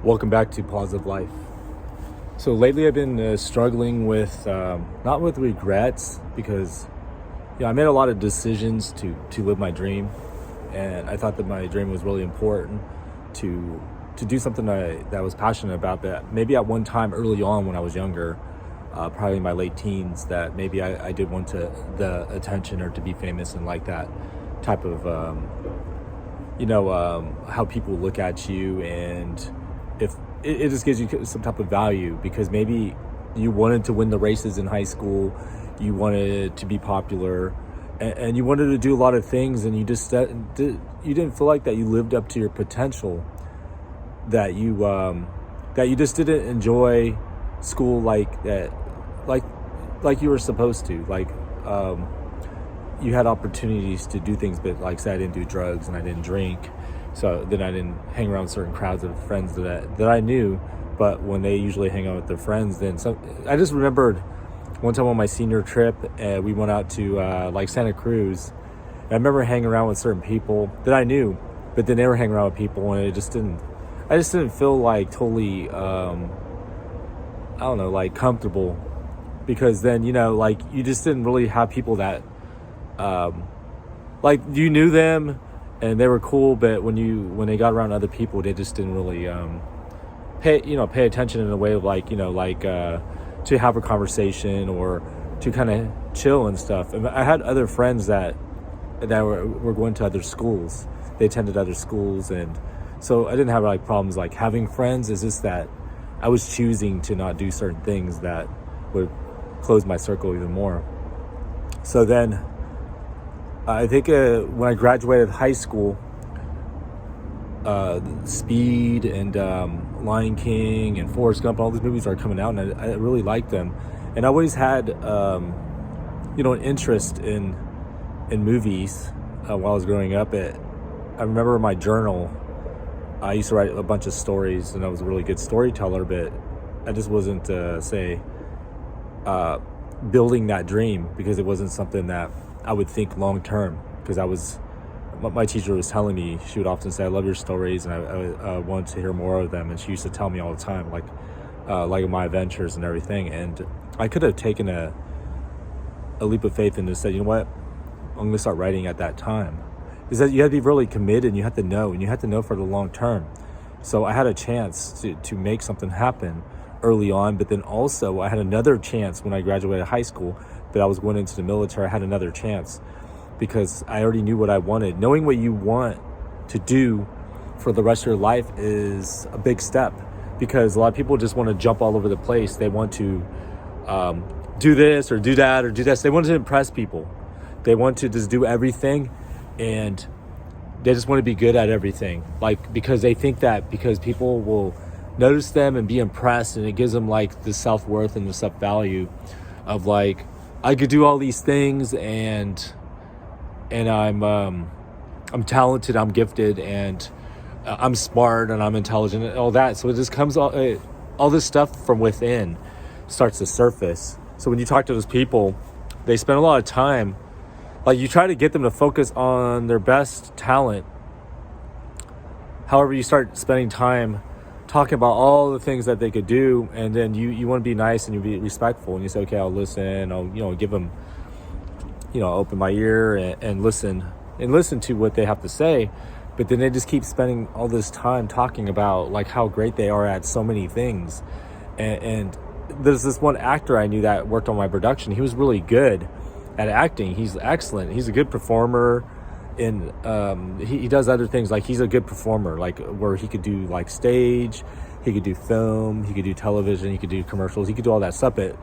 Welcome back to Positive Life. So lately I've been struggling with, not with regrets, because I made a lot of decisions to live my dream. And I thought that my dream was really important to do something that I was passionate about, that maybe at one time early on when I was younger, probably in my late teens, that maybe I did want the attention or to be famous and like that type of, how people look at you, and if it just gives you some type of value, because maybe you wanted to win the races in high school, you wanted to be popular, and you wanted to do a lot of things, and you just you didn't feel like that you lived up to your potential, that you just didn't enjoy school like that, like you were supposed to, you had opportunities to do things, but like say I didn't do drugs and I didn't drink, so then I didn't hang around certain crowds of friends that I knew. But when they usually hang out with their friends, then I just remembered one time on my senior trip, we went out to like Santa Cruz. And I remember hanging around with certain people that I knew, but then they were hanging around with people, and I just didn't feel like totally, I don't know, like comfortable, because then, like you just didn't really have people that, like you knew them and they were cool, but when they got around other people, they just didn't really pay attention in a way of to have a conversation or to kind of chill and stuff. And I had other friends that were going to other schools. They attended other schools, and so I didn't have like problems like having friends. It's just that I was choosing to not do certain things that would close my circle even more. So then I think when I graduated high school, Speed and Lion King and Forrest Gump, all these movies started coming out, and I really liked them. And I always had, an interest in movies while I was growing up. I remember in my journal, I used to write a bunch of stories, and I was a really good storyteller, but I just wasn't, building that dream, because it wasn't something that I would think long term, because my teacher was telling me, she would often say, I love your stories, and I wanted to hear more of them. And she used to tell me all the time, like my adventures and everything. And I could have taken a leap of faith and just said, you know what, I'm going to start writing at that time. Is that you have to be really committed, and you have to know for the long term. So I had a chance to make something happen early on, but then also I had another chance when I graduated high school, but I was going into the military. I had another chance because I already knew what I wanted. Knowing what you want to do for the rest of your life is a big step, because a lot of people just want to jump all over the place. They want to do this or do that or do this. They want to impress people. They want to just do everything, and they just want to be good at everything, because they think that because people will notice them and be impressed, and it gives them like the self-worth and the self-value of like, I could do all these things, and I'm talented, I'm gifted, and I'm smart, and I'm intelligent, and all that. So it just comes all this stuff from within starts to surface. So when you talk to those people, they spend a lot of time, like you try to get them to focus on their best talent. However, you start spending time talking about all the things that they could do, and then you want to be nice and you be respectful, and you say, okay, I'll listen, I'll give them, open my ear and listen to what they have to say. But then they just keep spending all this time talking about like how great they are at so many things. And there's this one actor I knew that worked on my production. He was really good at acting. He's excellent. He's a good performer. And he does other things, like he's a good performer, like where he could do like stage, he could do film, he could do television, he could do commercials, he could do all that stuff. But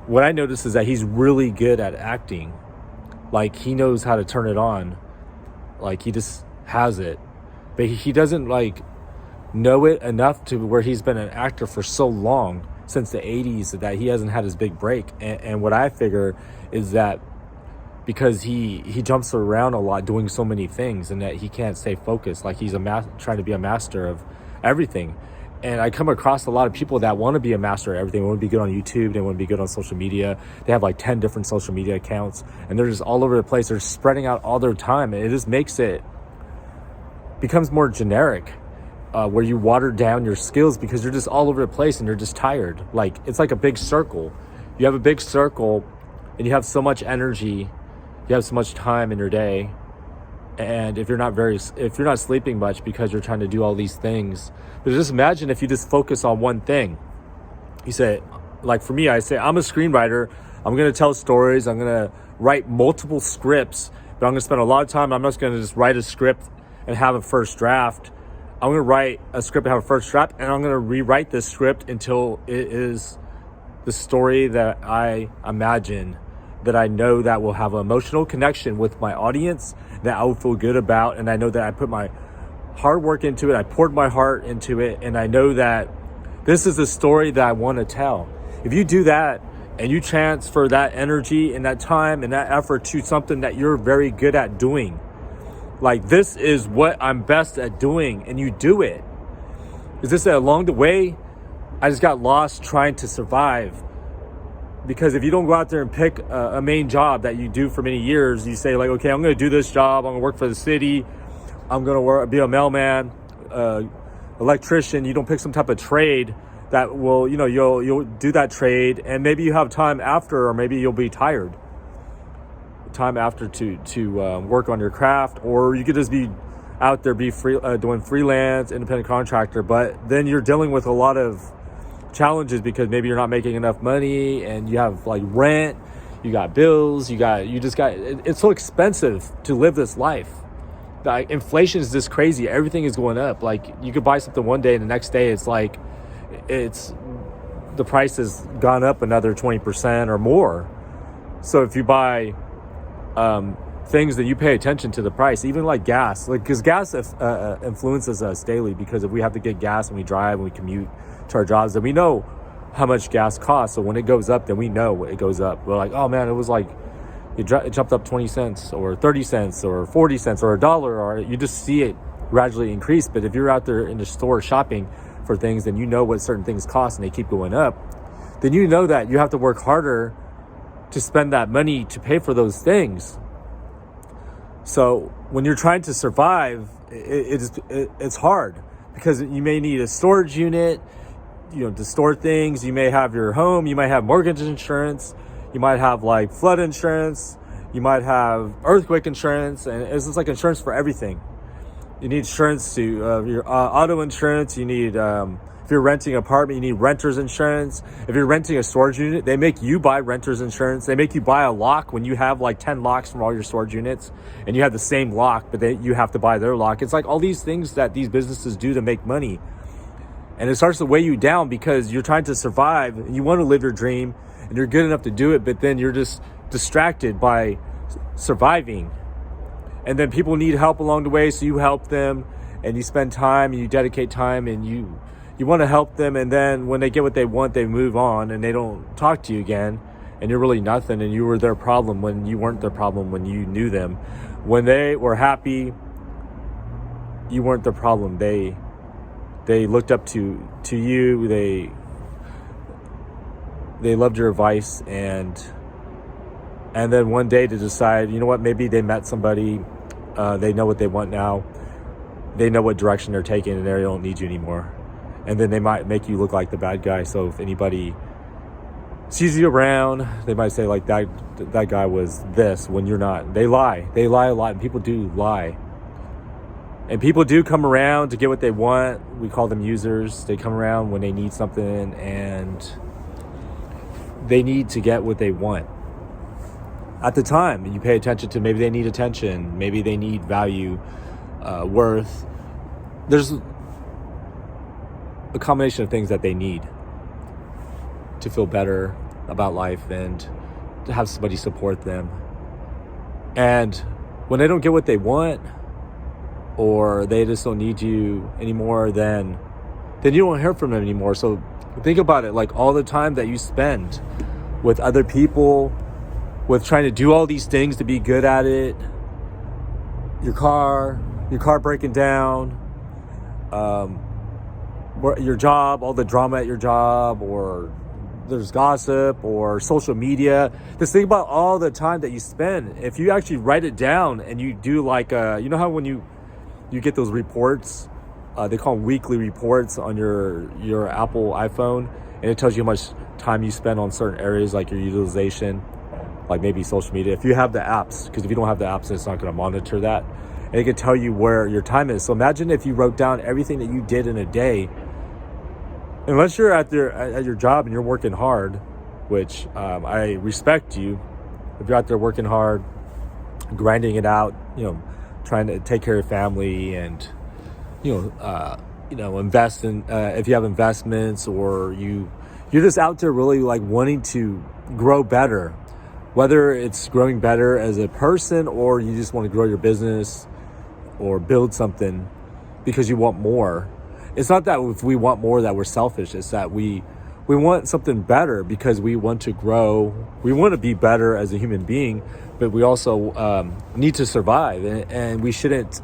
what I noticed is that he's really good at acting. Like he knows how to turn it on, like he just has it, but he doesn't like know it enough to where he's been an actor for so long, since the 80s, that he hasn't had his big break. And what I figure is that because he jumps around a lot doing so many things, and that he can't stay focused, like he's trying to be a master of everything. And I come across a lot of people that want to be a master of everything. They want to be good on YouTube, they want to be good on social media. They have like 10 different social media accounts, and they're just all over the place. They're spreading out all their time, and it just becomes more generic. where you water down your skills because you're just all over the place and you're just tired. Like, it's like a big circle. You have a big circle and you have so much energy, you have so much time in your day. And if you're not sleeping much because you're trying to do all these things, but just imagine if you just focus on one thing. You say, like for me, I say, I'm a screenwriter. I'm going to tell stories. I'm going to write multiple scripts, but I'm going to spend a lot of time. I'm not going to just write a script and have a first draft. I'm going to write a script and have a first draft, and I'm going to rewrite this script until it is the story that I imagine, that I know that will have an emotional connection with my audience, that I will feel good about. And I know that I put my hard work into it. I poured my heart into it. And I know that this is the story that I want to tell. If you do that and you transfer that energy and that time and that effort to something that you're very good at doing, like, this is what I'm best at doing, and you do it. Is this along the way, I just got lost trying to survive. Because if you don't go out there and pick a main job that you do for many years, you say like, okay, I'm going to do this job. I'm going to work for the city. I'm going to be a mailman, electrician. You don't pick some type of trade that will, you'll do that trade, and maybe you have time after, or maybe you'll be tired. Time after to work on your craft, or you could just be out there, be free, doing freelance, independent contractor. But then you're dealing with a lot of challenges because maybe you're not making enough money, and you have like rent, you got bills, it's so expensive to live this life. Like, inflation is just crazy. Everything is going up. Like, you could buy something one day and the next day the price has gone up another 20% or more. So if you buy things that you pay attention to the price, even like gas, because gas influences us daily, because if we have to get gas when we drive, when we commute to our jobs, then we know how much gas costs. So when it goes up, then we know it goes up. We're like, oh man, it was like it jumped up 20 cents or 30 cents or 40 cents or $1, or you just see it gradually increase. But if you're out there in the store shopping for things, then you know what certain things cost and they keep going up. Then you know that you have to work harder to spend that money to pay for those things. So when you're trying to survive, it's hard, because you may need a storage unit, to store things. You may have your home, you might have mortgage insurance, you might have like flood insurance, you might have earthquake insurance, and it's just like insurance for everything. You need insurance to your auto insurance. You need if you're renting an apartment, you need renter's insurance. If you're renting a storage unit, they make you buy renter's insurance. They make you buy a lock when you have like 10 locks from all your storage units, and you have the same lock, but you have to buy their lock. It's like all these things that these businesses do to make money, and it starts to weigh you down because you're trying to survive and you want to live your dream and you're good enough to do it, but then you're just distracted by surviving. And then people need help along the way, so you help them, and you spend time and you dedicate time, and you want to help them. And then when they get what they want, they move on and they don't talk to you again, and you're really nothing, and you were their problem when you weren't their problem when you knew them. When they were happy, you weren't their problem. They looked up to you. They loved your advice, and then one day to decide, you know what, maybe they met somebody, they know what they want now, they know what direction they're taking, and they don't need you anymore. And then they might make you look like the bad guy. So if anybody sees you around, they might say like that guy was this, when you're not. They lie a lot, and people do lie. And people do come around to get what they want. We call them users. They come around when they need something, and they need to get what they want at the time. And you pay attention to, maybe they need attention, maybe they need value, worth. There's a combination of things that they need to feel better about life and to have somebody support them. And when they don't get what they want, or they just don't need you anymore, then you don't hear from them anymore. So think about it, like all the time that you spend with other people, with trying to do all these things to be good at it, your car breaking down, your job, all the drama at your job, or there's gossip or social media. Just think about all the time that you spend. If you actually write it down and you do like, you know how when you get those reports they call them weekly reports on your Apple iPhone, and it tells you how much time you spend on certain areas, like your utilization, like maybe social media. If you have the apps, because if you don't have the apps, it's not going to monitor that, and it can tell you where your time is. So imagine if you wrote down everything that you did in a day. Unless you're at your job and you're working hard, which I respect you. If you're out there working hard, grinding it out, trying to take care of your family, and invest in if you have investments, or you're just out there really like wanting to grow better, whether it's growing better as a person or you just want to grow your business or build something because you want more. It's not that if we want more that we're selfish. It's that we want something better because we want to grow. We want to be better as a human being, but we also need to survive, and we shouldn't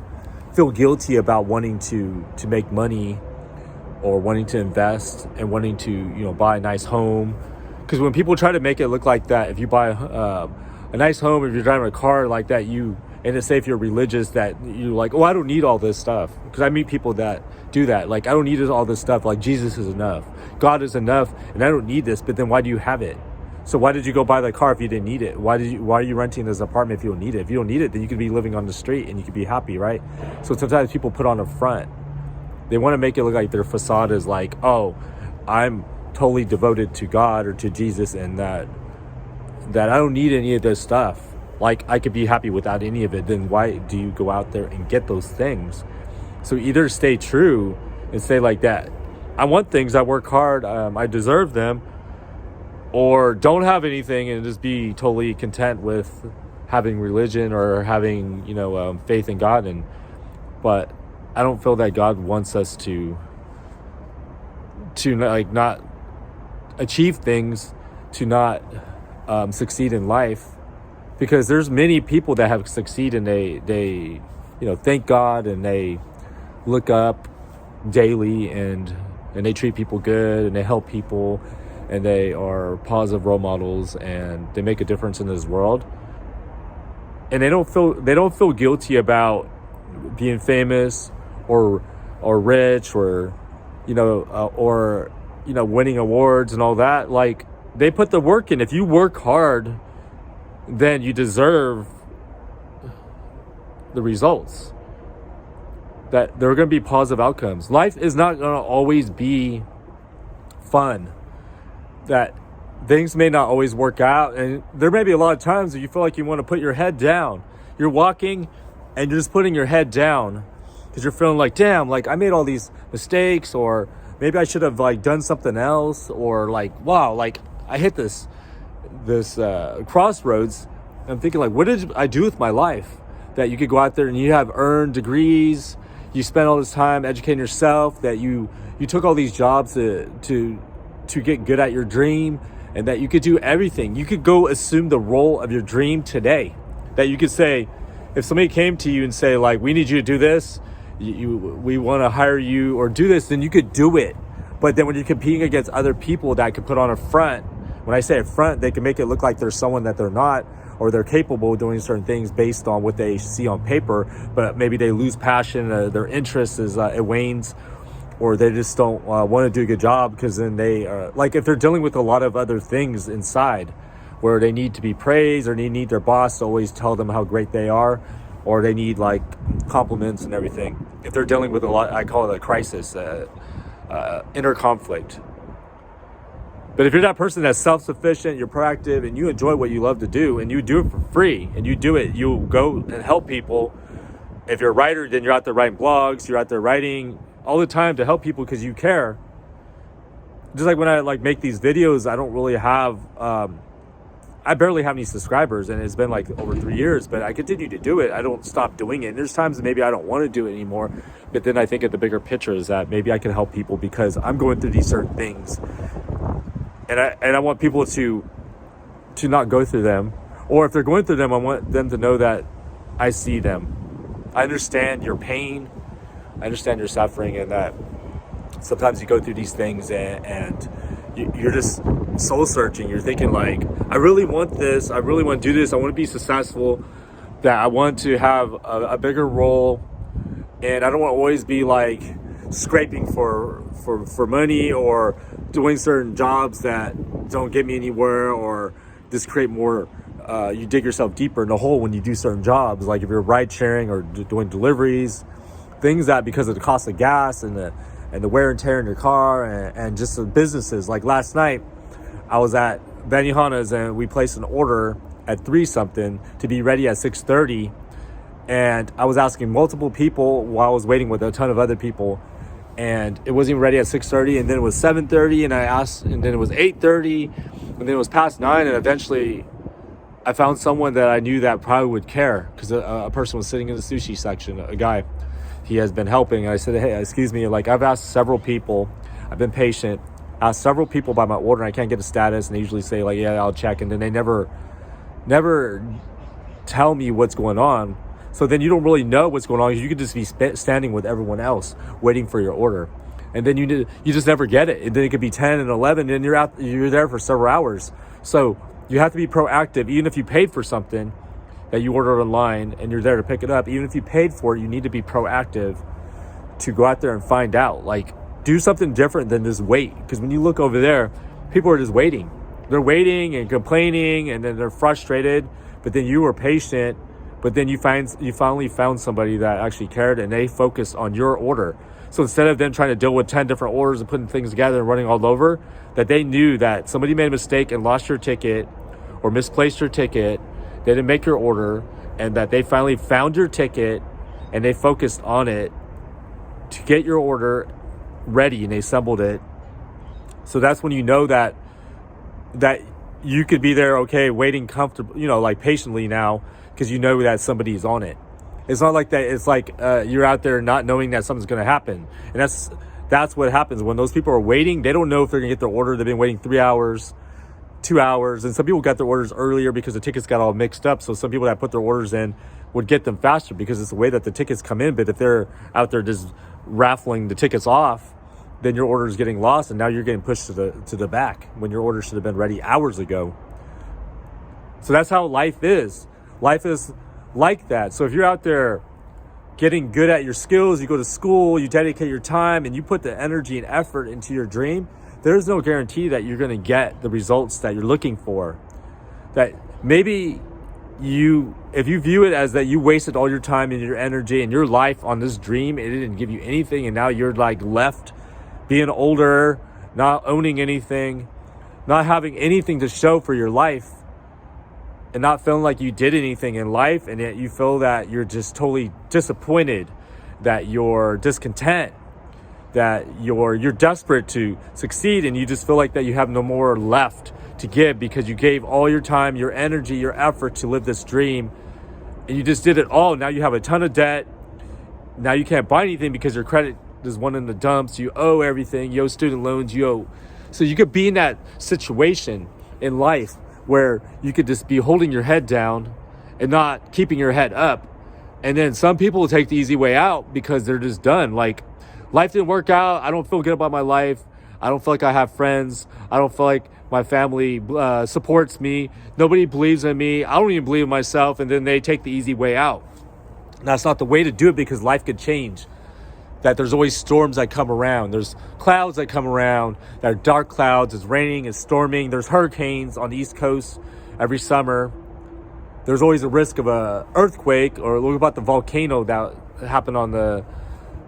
feel guilty about wanting to make money or wanting to invest and wanting to buy a nice home. Because when people try to make it look like that, if you buy a nice home, if you're driving a car like that, and it's say if you're religious, that you're like, oh, I don't need all this stuff. Because I meet people that do that. Like, I don't need all this stuff. Like, Jesus is enough. God is enough. And I don't need this. But then why do you have it? So why did you go buy the car if you didn't need it? Why are you renting this apartment if you don't need it? If you don't need it, then you could be living on the street and you could be happy, right? So sometimes people put on a front. They want to make it look like their facade is like, oh, I'm totally devoted to God or to Jesus, and that I don't need any of this stuff. Like, I could be happy without any of it. Then why do you go out there and get those things? So either stay true and say like that, I want things, I work hard, I deserve them, or don't have anything and just be totally content with having religion or having, faith in God. But I don't feel that God wants us to like not achieve things, to not succeed in life. Because there's many people that have succeeded and they thank God and they look up daily and they treat people good and they help people and they are positive role models and they make a difference in this world. And they don't feel guilty about being famous or rich or winning awards and all that. Like, they put the work in. If you work hard, then you deserve the results. That there are going to be positive outcomes. Life is not going to always be fun. That things may not always work out. And there may be a lot of times that you feel like you want to put your head down. You're walking and you're just putting your head down because you're feeling like, damn, like I made all these mistakes, or maybe I should have like done something else, or like, wow, like I hit this crossroads. I'm thinking like, what did I do with my life? That you could go out there and you have earned degrees, you spent all this time educating yourself, that you took all these jobs to get good at your dream, and that you could do everything. You could go assume the role of your dream today. That you could say, if somebody came to you and say like, we need you to do this, we want to hire you or do this, then you could do it. But then when you're competing against other people that could put on a front, when I say a front, they can make it look like they're someone that they're not, or they're capable of doing certain things based on what they see on paper, but maybe they lose passion, their interest it wanes, or they just don't want to do a good job because then they like if they're dealing with a lot of other things inside where they need to be praised or they need their boss to always tell them how great they are, or they need like compliments and everything. If they're dealing with a lot, I call it a crisis, inner conflict. But if you're that person that's self-sufficient, you're proactive, and you enjoy what you love to do, and you do it for free, and you go and help people. If you're a writer, then you're out there writing blogs, you're out there writing all the time to help people because you care. Just like when I like make these videos, I don't really have, I barely have any subscribers, and it's been like over 3 years, but I continue to do it. I don't stop doing it. And there's times that maybe I don't want to do it anymore, but then I think of the bigger picture is that maybe I can help people because I'm going through these certain things. And I want people to not go through them, or if they're going through them, I want them to know that I see them. I understand your pain, I understand your suffering, and that sometimes you go through these things and you're just soul searching. You're thinking like, I really want this, I really want to do this, I want to be successful, that I want to have a bigger role, and I don't want to always be like scraping for money, or doing certain jobs that don't get me anywhere, or just create more. You dig yourself deeper in the hole when you do certain jobs, like if you're ride sharing or doing deliveries, things that because of the cost of gas and the wear and tear in your car, and just the businesses. Like last night, I was at Benihana's and we placed an order at 3 something to be ready at 6:30, and I was asking multiple people while I was waiting with a ton of other people, and it wasn't even ready at 6:30, and then it was 7:30, and I asked, and then it was 8:30, and then it was past 9, and eventually I found someone that I knew that probably would care, because a person was sitting in the sushi section, a guy. He has been helping, and I said, hey, excuse me, like I've asked several people, I've been patient, asked several people by my order, and I can't get a status, and they usually say like, yeah, I'll check, and then they never tell me what's going on. So then you don't really know what's going on, because you could just be standing with everyone else waiting for your order, and then you just never get it. And then it could be 10 and 11, and you're there for several hours. So you have to be proactive. Even if you paid for something that you ordered online and you're there to pick it up, even if you paid for it, you need to be proactive to go out there and find out. Like, do something different than just wait. Because when you look over there, people are just waiting. They're waiting and complaining, and then they're frustrated. But then you were patient. But then you finally found somebody that actually cared, and they focused on your order. So instead of them trying to deal with 10 different orders and putting things together and running all over, that they knew that somebody made a mistake and lost your ticket or misplaced your ticket, they didn't make your order, and that they finally found your ticket and they focused on it to get your order ready, and they assembled it. So that's when you know that you could be there, okay, waiting comfortable, like patiently now, because you know that somebody's on it. It's not like that. It's like you're out there not knowing that something's going to happen. And that's what happens when those people are waiting. They don't know if they're going to get their order. They've been waiting 3 hours, 2 hours. And some people got their orders earlier because the tickets got all mixed up. So some people that put their orders in would get them faster because it's the way that the tickets come in. But if they're out there just raffling the tickets off, then your order is getting lost, and now you're getting pushed to the back when your order should have been ready hours ago. So that's how life is. Life is like that. So if you're out there getting good at your skills, you go to school, you dedicate your time, and you put the energy and effort into your dream, there's no guarantee that you're going to get the results that you're looking for. That maybe if you view it as that you wasted all your time and your energy and your life on this dream, it didn't give you anything, and now you're like left being older, not owning anything, not having anything to show for your life, and not feeling like you did anything in life, and yet you feel that you're just totally disappointed, that you're discontent, that you're desperate to succeed, and you just feel like that you have no more left to give because you gave all your time, your energy, your effort to live this dream, and you just did it all. Now you have a ton of debt. Now you can't buy anything because your credit is one in the dumps. You owe everything. You owe student loans. So you could be in that situation in life where you could just be holding your head down and not keeping your head up. And then some people will take the easy way out because they're just done. Like, life didn't work out. I don't feel good about my life. I don't feel like I have friends. I don't feel like my family supports me. Nobody believes in me. I don't even believe in myself. And then they take the easy way out. And that's not the way to do it, because life could change. That there's always storms that come around. There's clouds that come around that are dark clouds. It's raining, it's storming. There's hurricanes on the East Coast every summer. There's always a risk of an earthquake, or look about the volcano that happened on the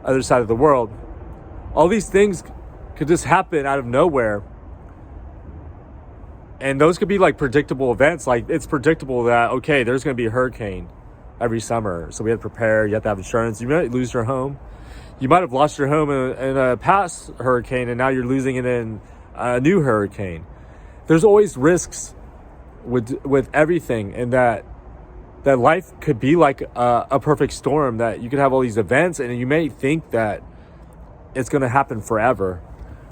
other side of the world. All these things could just happen out of nowhere. And those could be like predictable events. Like, it's predictable that, okay, there's going to be a hurricane every summer. So we have to prepare. You have to have insurance. You might lose your home. You might have lost your home in a past hurricane, and now you're losing it in a new hurricane. There's always risks with everything, and that life could be like a perfect storm, that you could have all these events, and you may think that it's going to happen forever,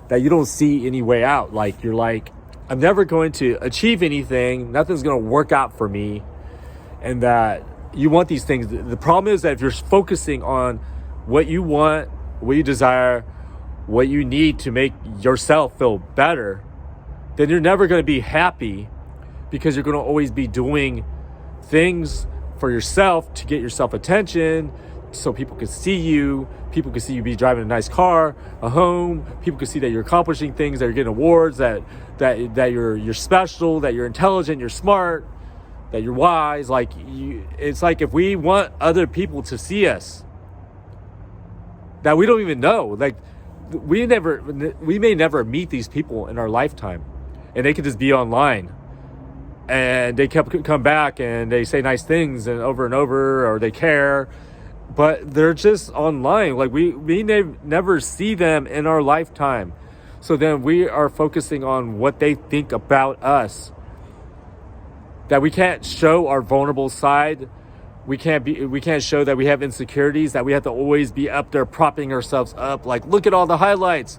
that you don't see any way out. Like, you're like, I'm never going to achieve anything. Nothing's going to work out for me, and that you want these things. The problem is that if you're focusing on what you want, what you desire, what you need to make yourself feel better, then you're never going to be happy, because you're going to always be doing things for yourself to get yourself attention, so people can see you. People can see you be driving a nice car, a home. People can see that you're accomplishing things, that you're getting awards, that you're special, that you're intelligent, you're smart, that you're wise. It's like if we want other people to see us that we don't even know, like we may never meet these people in our lifetime, and they could just be online, and they come back and they say nice things and over, or they care. But they're just online. Like we never see them in our lifetime. So then we are focusing on what they think about us. That we can't show our vulnerable side. We can't show that we have insecurities, that we have to always be up there propping ourselves up. Like, look at all the highlights.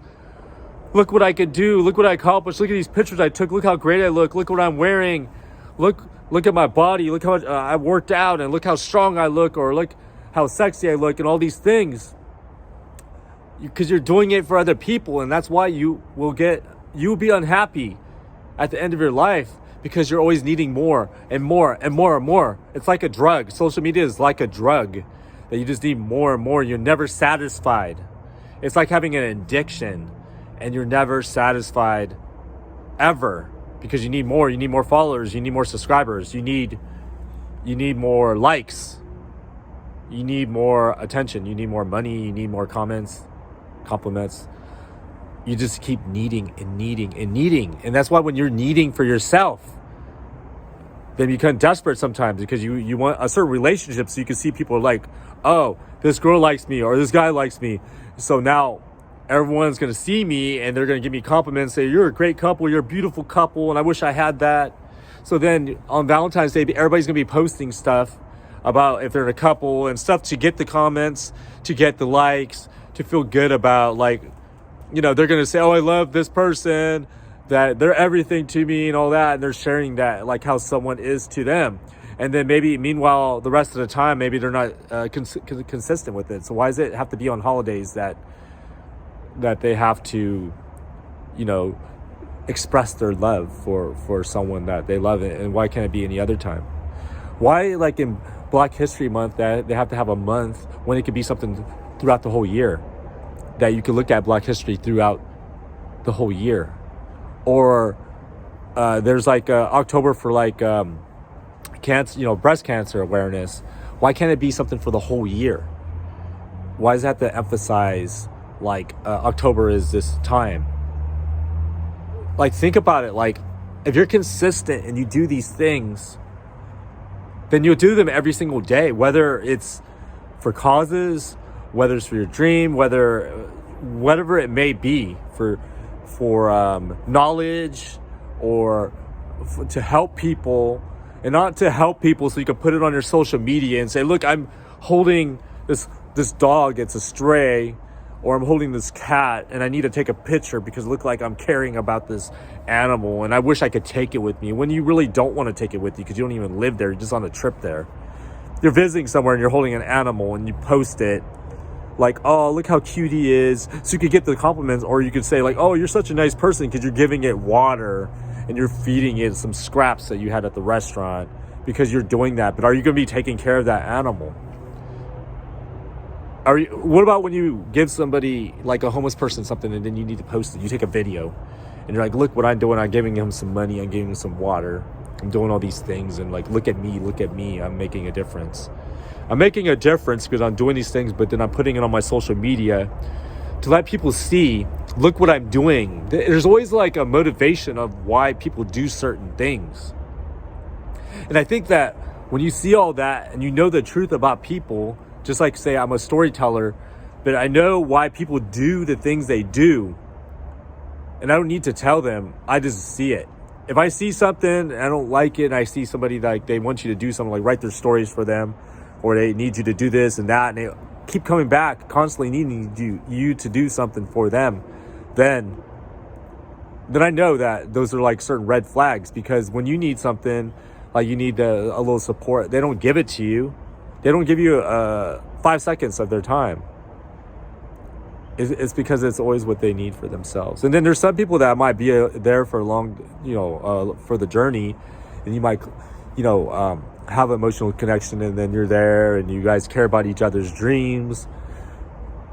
Look what I could do. Look what I accomplished. Look at these pictures I took. Look how great I look. Look what I'm wearing. Look at my body. Look how much I worked out, and look how strong I look, or look how sexy I look, and all these things. Because you're doing it for other people, and that's why you'll be unhappy at the end of your life, because you're always needing more and more and more and more. It's like a drug. Social media is like a drug that you just need more and more. You're never satisfied. It's like having an addiction, and you're never satisfied ever, because you need more. You need more followers. You need more subscribers. You need more likes. You need more attention. You need more money. You need more comments, compliments. You just keep needing and needing and needing. And that's why when you're needing for yourself, then you become desperate sometimes, because you want a certain relationship, so you can see people like, oh, this girl likes me, or this guy likes me. So now everyone's going to see me, and they're going to give me compliments, say, you're a great couple, you're a beautiful couple, and I wish I had that. So then on Valentine's Day, everybody's going to be posting stuff about if they're a couple and stuff to get the comments, to get the likes, to feel good about, like, they're going to say, oh, I love this person, that they're everything to me and all that. And they're sharing that, like how someone is to them. And then meanwhile, the rest of the time, maybe they're not consistent with it. So why does it have to be on holidays that they have to, express their love for someone that they love? And why can't it be any other time? Why, like in Black History Month, that they have to have a month when it could be something throughout the whole year, that you could look at Black history throughout the whole year? Or there's like October for like cancer, breast cancer awareness. Why can't it be something for the whole year? Why does it have to emphasize like October is this time? Like, think about it. Like, if you're consistent and you do these things, then you'll do them every single day, whether it's for causes, whether it's for your dream, whatever it may be, for knowledge, or to help people, and not to help people so you can put it on your social media and say, look, I'm holding this dog, it's a stray, or I'm holding this cat and I need to take a picture because it looks like I'm caring about this animal and I wish I could take it with me, when you really don't want to take it with you because you don't even live there. You're just on a trip there. You're visiting somewhere and you're holding an animal and you post it like, oh, look how cute he is, so you could get the compliments. Or you could say like, oh, you're such a nice person, because you're giving it water and you're feeding it some scraps that you had at the restaurant, because you're doing that. But are you going to be taking care of that animal? What about when you give somebody, like a homeless person, something, and then you need to post it? You take a video and you're like, look what I'm doing. I'm giving him some money. I'm giving him some water. I'm doing all these things. And like, look at me. I'm making a difference. I'm making a difference because I'm doing these things, but then I'm putting it on my social media to let people see, look what I'm doing. There's always like a motivation of why people do certain things. And I think that when you see all that and you know the truth about people, just like, say, I'm a storyteller, but I know why people do the things they do, and I don't need to tell them. I just see it. If I see something and I don't like it, and I see somebody like they want you to do something, like write their stories for them, or they need you to do this and that, and they keep coming back, constantly needing you to do something for them, then I know that those are like certain red flags. Because when you need something, like you need a little support, they don't give it to you. They don't give you 5 seconds of their time. It's because it's always what they need for themselves. And then there's some people that might be there for long, for the journey, and you might have emotional connection, and then you're there and you guys care about each other's dreams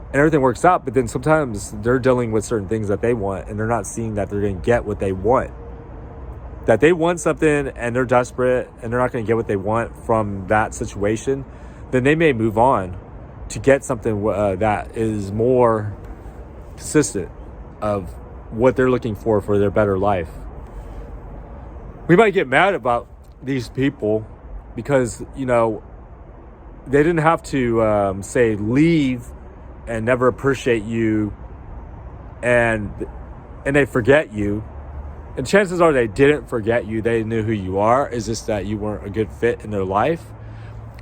and everything works out. But then sometimes they're dealing with certain things that they want, and they're not seeing that they're going to get what they want. That they want something and they're desperate and they're not going to get what they want from that situation, then they may move on to get something that is more consistent of what they're looking for their better life. We might get mad about these people because, they didn't have to say leave and never appreciate you, and they forget you. And chances are they didn't forget you. They knew who you are. It's just that you weren't a good fit in their life.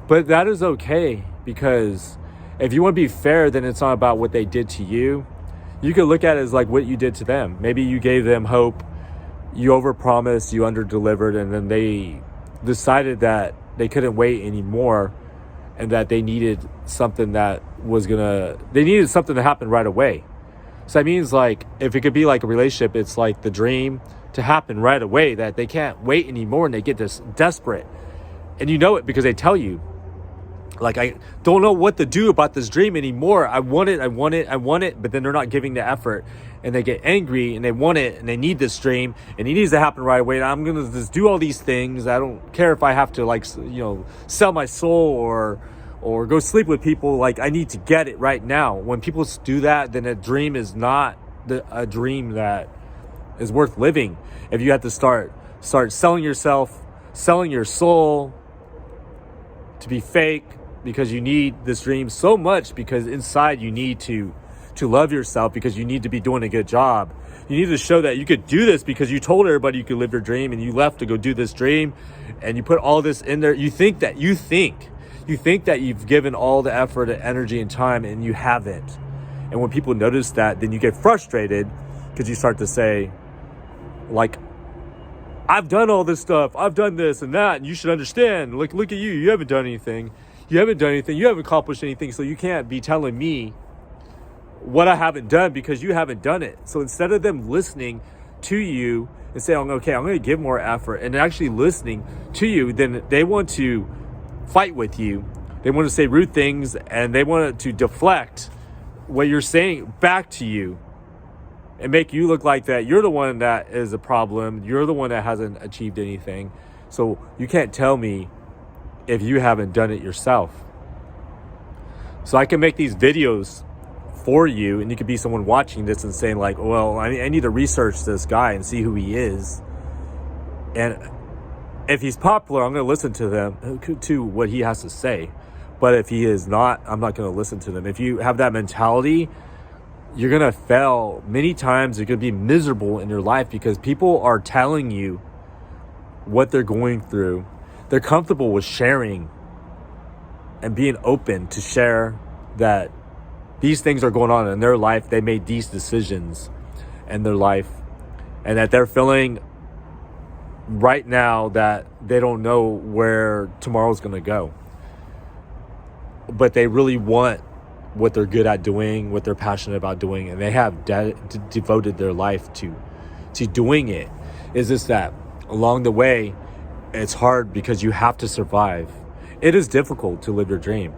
But that is okay, because if you want to be fair, then it's not about what they did to you. You could look at it as like what you did to them. Maybe you gave them hope, you overpromised, you underdelivered, and then they decided that they couldn't wait anymore and that they needed something that they needed something to happen right away. So that means, like, if it could be like a relationship, it's like the dream to happen right away, that they can't wait anymore and they get this desperate. And you know it because they tell you, like, I don't know what to do about this dream anymore. I want it, but then they're not giving the effort, and they get angry and they want it and they need this dream and it needs to happen right away. And I'm going to just do all these things. I don't care if I have to sell my soul or go sleep with people. Like, I need to get it right now. When people do that, then a dream is not a dream that is worth living. If you have to start selling yourself, selling your soul to be fake, because you need this dream so much, because inside you need to love yourself, because you need to be doing a good job. You need to show that you could do this because you told everybody you could live your dream and you left to go do this dream, and you put all this in there. You think that you've given all the effort and energy and time, and you haven't. And when people notice that, then you get frustrated because you start to say, like, I've done all this stuff. I've done this and that, and you should understand. Like, look at you. You haven't done anything. You haven't accomplished anything, so you can't be telling me what I haven't done because you haven't done it. So instead of them listening to you and saying, okay, I'm going to give more effort, and actually listening to you, then they want to fight with you. They want to say rude things, and they want to deflect what you're saying back to you and make you look like that you're the one that is a problem. You're the one that hasn't achieved anything. So you can't tell me if you haven't done it yourself. So I can make these videos for you, and you could be someone watching this and saying, like, well, I need to research this guy and see who he is. And if he's popular, I'm going to listen to what he has to say. But if he is not, I'm not going to listen to them. If you have that mentality, you're going to fail many times. You're going to be miserable in your life because people are telling you what they're going through. They're comfortable with sharing and being open to share that these things are going on in their life. They made these decisions in their life, and that they're feeling right now that they don't know where tomorrow's going to go. But they really want what they're good at doing, what they're passionate about doing, and they have devoted their life to doing it. It's just that along the way, it's hard because you have to survive. It is difficult to live your dream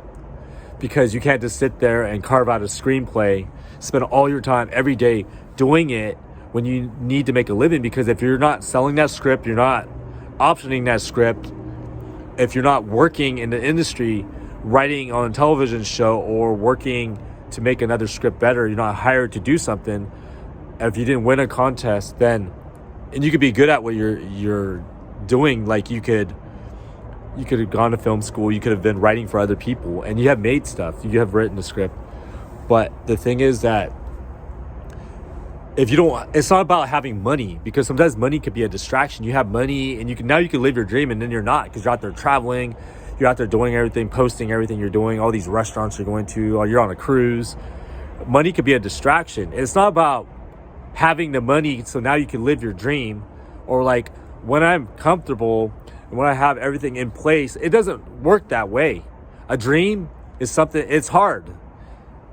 because you can't just sit there and carve out a screenplay, spend all your time every day doing it when you need to make a living. Because if you're not selling that script, you're not optioning that script, if you're not working in the industry, writing on a television show or working to make another script better, you're not hired to do something. If you didn't win a contest, then, and you could be good at what you're doing, like you could have gone to film school, you could have been writing for other people, and you have made stuff, you have written a script. But the thing is that if you don't, it's not about having money, because sometimes money could be a distraction. You have money and you can live your dream, and then you're not, because you're out there traveling, you're out there doing everything, posting everything you're doing, all these restaurants you're going to, or you're on a cruise. Money could be a distraction. It's not about having the money so now you can live your dream, or like when I'm comfortable and when I have everything in place. It doesn't work that way. A dream is something, it's hard.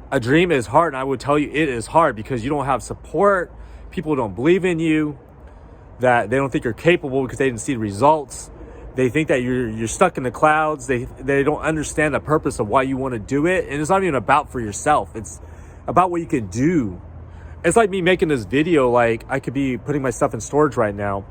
A dream is hard, and I would tell you it is hard because you don't have support. People don't believe in you, that they don't think you're capable because they didn't see the results. They think that you're stuck in the clouds. They don't understand the purpose of why you want to do it. And it's not even about for yourself. It's about what you can do. It's like me making this video. Like, I could be putting my stuff in storage right now,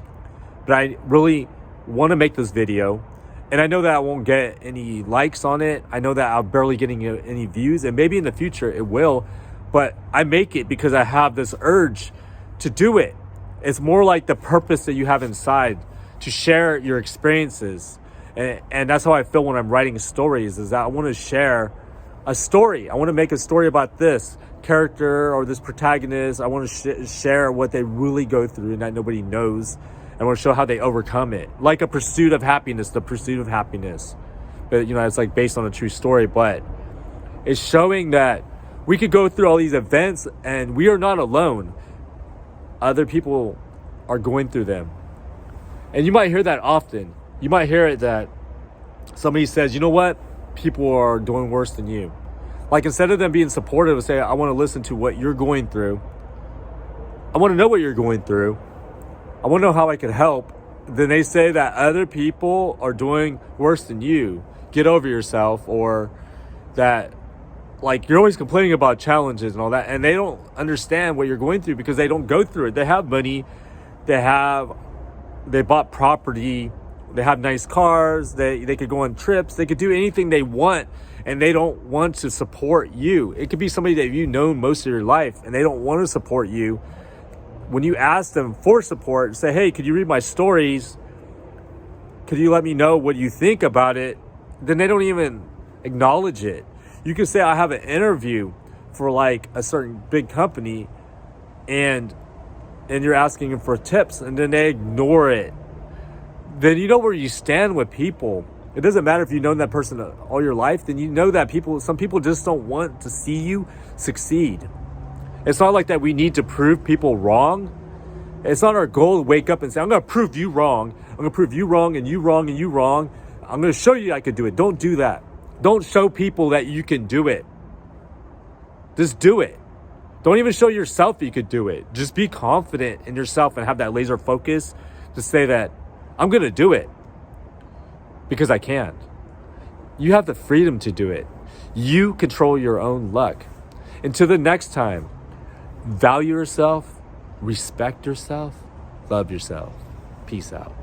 but I really want to make this video. And I know that I won't get any likes on it. I know that I'm barely getting any views, and maybe in the future it will. But I make it because I have this urge to do it. It's more like the purpose that you have inside to share your experiences. And that's how I feel when I'm writing stories, is that I want to share a story. I want to make a story about this character or this protagonist. I want to share what they really go through and that nobody knows. I want to show how they overcome it. Like A Pursuit of Happiness, The Pursuit of Happiness. But, it's like based on a true story, but it's showing that we could go through all these events and we are not alone. Other people are going through them. And you might hear that often. You might hear it that somebody says, you know what? People are doing worse than you. Like, instead of them being supportive and say, I want to listen to what you're going through. I want to know what you're going through. I want to know how I can help. Then they say that other people are doing worse than you. Get over yourself. Or that, like, you're always complaining about challenges and all that. And they don't understand what you're going through because they don't go through it. They have money. They bought property. They have nice cars. They could go on trips. They could do anything they want. And they don't want to support you. It could be somebody that you've known most of your life and they don't want to support you. When you ask them for support, say, hey, could you read my stories? Could you let me know what you think about it? Then they don't even acknowledge it. You can say, I have an interview for like a certain big company and you're asking them for tips and then they ignore it. Then you know where you stand with people. It doesn't matter if you've known that person all your life, then you know that some people just don't want to see you succeed. It's not like that we need to prove people wrong. It's not our goal to wake up and say, I'm going to prove you wrong. I'm going to prove you wrong and you wrong and you wrong. I'm going to show you I could do it. Don't do that. Don't show people that you can do it. Just do it. Don't even show yourself you could do it. Just be confident in yourself and have that laser focus to say that I'm going to do it because I can. You have the freedom to do it. You control your own luck. Until the next time, value yourself, respect yourself, love yourself. Peace out.